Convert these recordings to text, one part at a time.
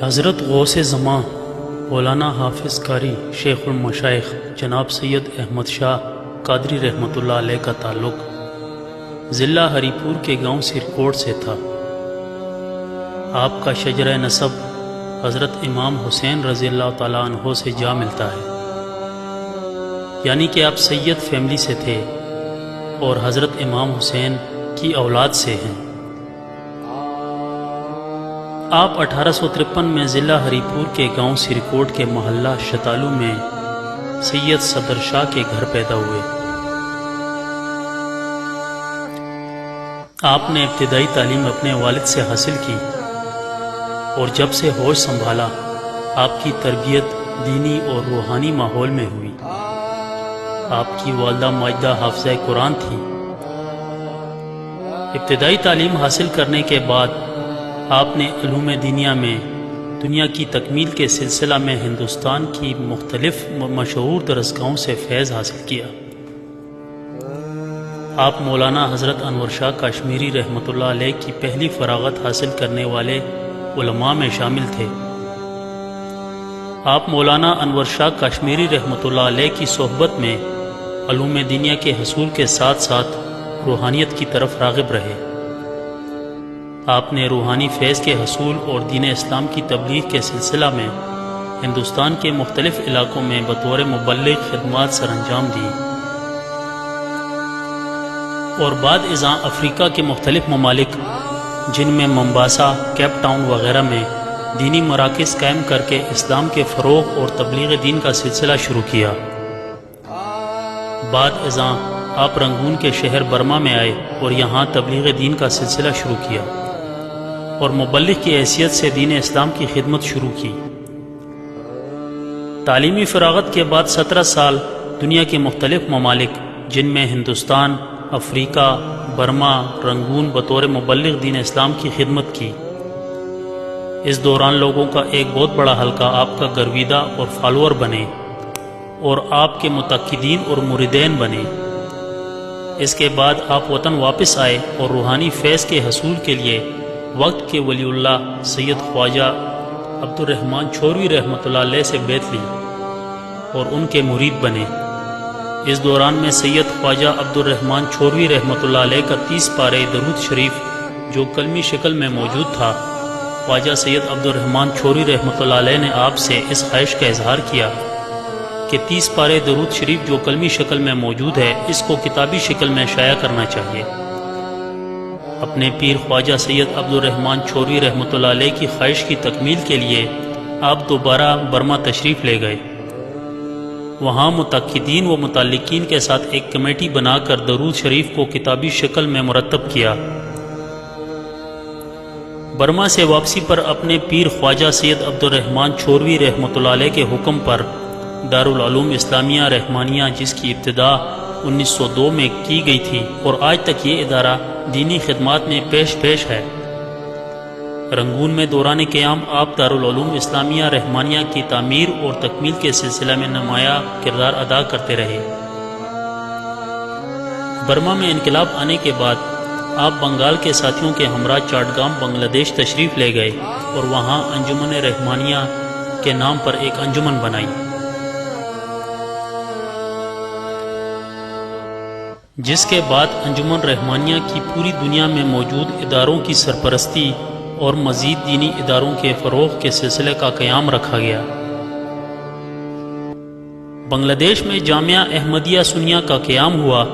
حضرت غوث زماں مولانا حافظ قاری شیخ المشائخ جناب سید احمد شاہ قادری رحمۃ اللہ علیہ کا تعلق ضلع ہری پور کے گاؤں سرکوٹ سے تھا۔ آپ کا شجرہ نسب حضرت امام حسین رضی اللہ تعالیٰ عنہ سے جا ملتا ہے، یعنی کہ آپ سید فیملی سے تھے اور حضرت امام حسین کی اولاد سے ہیں۔ آپ 1853 میں ضلع ہری پور کے گاؤں سرکوٹ کے محلہ شتالو میں سید صدر شاہ کے گھر پیدا ہوئے۔ آپ نے ابتدائی تعلیم اپنے والد سے حاصل کی اور جب سے ہوش سنبھالا آپ کی تربیت دینی اور روحانی ماحول میں ہوئی۔ آپ کی والدہ ماجدہ حافظہ قرآن تھی۔ ابتدائی تعلیم حاصل کرنے کے بعد آپ نے علوم دینیا میں دنیا کی تکمیل کے سلسلہ میں ہندوستان کی مختلف مشہور درسگاہوں سے فیض حاصل کیا۔ آپ مولانا حضرت انور شاہ کشمیری رحمۃ اللہ علیہ کی پہلی فراغت حاصل کرنے والے علماء میں شامل تھے۔ آپ مولانا انور شاہ کشمیری رحمۃ اللہ علیہ کی صحبت میں علوم دینیا کے حصول کے ساتھ ساتھ روحانیت کی طرف راغب رہے۔ آپ نے روحانی فیض کے حصول اور دین اسلام کی تبلیغ کے سلسلہ میں ہندوستان کے مختلف علاقوں میں بطور مبلغ خدمات سر انجام دی اور بعد ازاں افریقہ کے مختلف ممالک جن میں ممباسا، کیپ ٹاؤن وغیرہ میں دینی مراکز قائم کر کے اسلام کے فروغ اور تبلیغ دین کا سلسلہ شروع کیا۔ بعد ازاں آپ رنگون کے شہر برما میں آئے اور یہاں تبلیغ دین کا سلسلہ شروع کیا اور مبلغ کی حیثیت سے دین اسلام کی خدمت شروع کی۔ تعلیمی فراغت کے بعد 17 سال دنیا کے مختلف ممالک جن میں ہندوستان، افریقہ، برما، رنگون بطور مبلغ دین اسلام کی خدمت کی۔ اس دوران لوگوں کا ایک بہت بڑا حلقہ آپ کا گرویدہ اور فالوور بنے اور آپ کے متقدین اور مریدین بنے۔ اس کے بعد آپ وطن واپس آئے اور روحانی فیض کے حصول کے لیے وقت کے ولی اللہ سید خواجہ عبد الرحمن چھوروی رحمۃ اللہ علیہ سے بیعت لی اور ان کے مرید بنے۔ اس دوران میں سید خواجہ عبد الرحمن چھوروی رحمۃ اللہ علیہ کا 30 پارے درود شریف جو کلمی شکل میں موجود تھا، خواجہ سید عبد الرحمن چھوروی رحمۃ اللہ علیہ نے آپ سے اس خواہش کا اظہار کیا کہ 30 پارے درود شریف جو کلمی شکل میں موجود ہے اس کو کتابی شکل میں شائع کرنا چاہیے۔ اپنے پیر خواجہ سید عبد الرحمن چھوروی رحمۃ اللہ علیہ کی خواہش کی تکمیل کے لیے آپ دوبارہ برما تشریف لے گئے۔ وہاں متقدین و متعلقین کے ساتھ ایک کمیٹی بنا کر درود شریف کو کتابی شکل میں مرتب کیا۔ برما سے واپسی پر اپنے پیر خواجہ سید عبد الرحمن چھوروی رحمۃ اللہ علیہ کے حکم پر دارالعلوم اسلامیہ رحمانیہ جس کی ابتدا 1902 میں کی گئی تھی اور آج تک یہ ادارہ دینی خدمات میں پیش ہے، رنگون میں دوران قیام آپ دارالعلوم اسلامیہ رحمانیہ کی تعمیر اور تکمیل کے سلسلہ میں نمایاں کردار ادا کرتے رہے۔ برما میں انقلاب آنے کے بعد آپ بنگال کے ساتھیوں کے ہمراہ چاٹگام بنگلہ دیش تشریف لے گئے اور وہاں انجمن رحمانیہ کے نام پر ایک انجمن بنائی، جس کے بعد انجمن رحمانیہ کی پوری دنیا میں موجود اداروں کی سرپرستی اور مزید دینی اداروں کے فروغ کے سلسلے کا قیام رکھا گیا۔ بنگلہ دیش میں جامعہ احمدیہ سنیہ کا قیام ہوا۔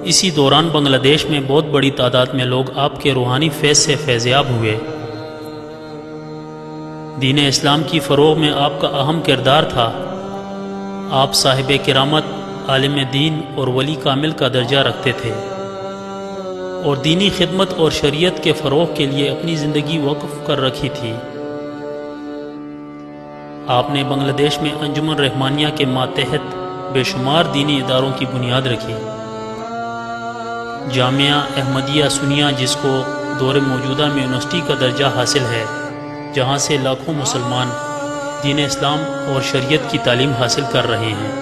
اسی دوران بنگلہ دیش میں بہت بڑی تعداد میں لوگ آپ کے روحانی فیض سے فیضیاب ہوئے۔ دین اسلام کی فروغ میں آپ کا اہم کردار تھا۔ آپ صاحب کرامت، عالم دین اور ولی کامل کا درجہ رکھتے تھے اور دینی خدمت اور شریعت کے فروغ کے لیے اپنی زندگی وقف کر رکھی تھی۔ آپ نے بنگلہ دیش میں انجمن رحمانیہ کے ماتحت بے شمار دینی اداروں کی بنیاد رکھی۔ جامعہ احمدیہ سنیہ جس کو دور موجودہ میں یونیورسٹی کا درجہ حاصل ہے، جہاں سے لاکھوں مسلمان دین اسلام اور شریعت کی تعلیم حاصل کر رہے ہیں۔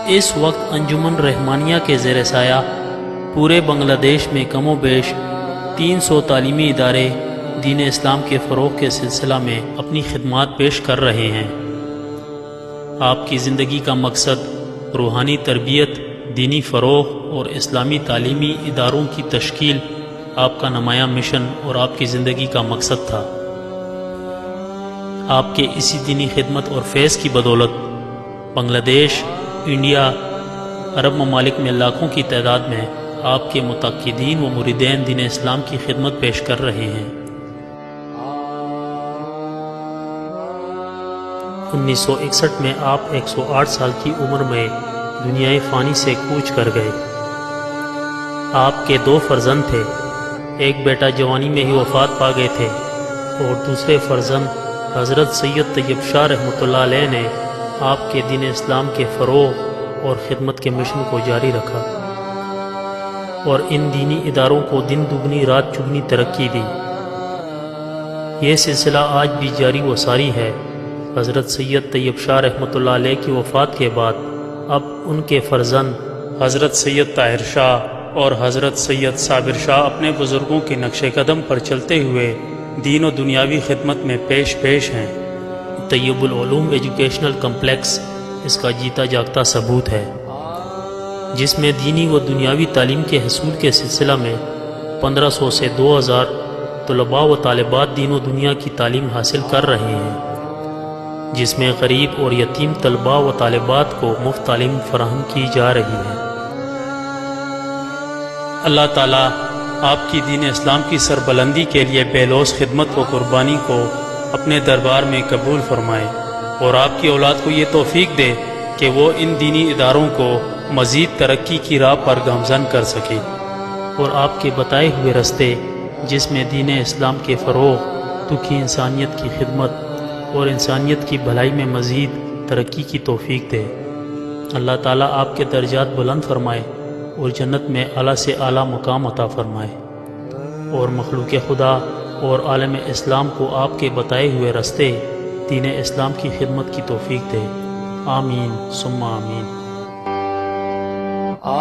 اس وقت انجمن رحمانیہ کے زیر سایہ پورے بنگلہ دیش میں کم و بیش 300 تعلیمی ادارے دین اسلام کے فروغ کے سلسلہ میں اپنی خدمات پیش کر رہے ہیں۔ آپ کی زندگی کا مقصد روحانی تربیت، دینی فروغ اور اسلامی تعلیمی اداروں کی تشکیل آپ کا نمایاں مشن اور آپ کی زندگی کا مقصد تھا۔ آپ کے اسی دینی خدمت اور فیض کی بدولت بنگلہ دیش، انڈیا، عرب ممالک میں لاکھوں کی تعداد میں آپ کے متعقدین و مریدین دین اسلام کی خدمت پیش کر رہے ہیں۔ 1961 میں آپ 108 سال کی عمر میں دنیائے فانی سے کوچ کر گئے۔ آپ کے 2 فرزند تھے، ایک بیٹا جوانی میں ہی وفات پا گئے تھے اور دوسرے فرزند حضرت سید طیب شاہ رحمۃ اللہ علیہ نے آپ کے دین اسلام کے فروغ اور خدمت کے مشن کو جاری رکھا اور ان دینی اداروں کو دن دگنی رات چگنی ترقی دی۔ یہ سلسلہ آج بھی جاری و ساری ہے۔ حضرت سید طیب شاہ رحمۃ اللہ علیہ کی وفات کے بعد اب ان کے فرزند حضرت سید طاہر شاہ اور حضرت سید صابر شاہ اپنے بزرگوں کے نقش قدم پر چلتے ہوئے دین و دنیاوی خدمت میں پیش ہیں۔ طیب العلوم ایجوکیشنل کمپلیکس اس کا جیتا جاگتا ثبوت ہے، جس میں دینی و دنیاوی تعلیم کے حصول کے سلسلہ میں 1500 سے 2000 طلباء و طالبات دین و دنیا کی تعلیم حاصل کر رہے ہیں، جس میں غریب اور یتیم طلباء و طالبات کو مفت تعلیم فراہم کی جا رہی ہے۔ اللہ تعالیٰ آپ کی دین اسلام کی سربلندی کے لیے بے لوث خدمت و قربانی کو اپنے دربار میں قبول فرمائے اور آپ کی اولاد کو یہ توفیق دے کہ وہ ان دینی اداروں کو مزید ترقی کی راہ پر گامزن کر سکے اور آپ کے بتائے ہوئے راستے جس میں دین اسلام کے فروغ، دکھی انسانیت کی خدمت اور انسانیت کی بھلائی میں مزید ترقی کی توفیق دے۔ اللہ تعالیٰ آپ کے درجات بلند فرمائے اور جنت میں اعلیٰ سے اعلیٰ مقام عطا فرمائے اور مخلوق خدا اور عالم اسلام کو آپ کے بتائے ہوئے راستے دین اسلام کی خدمت کی توفیق دے۔ آمین ثم آمین۔ آ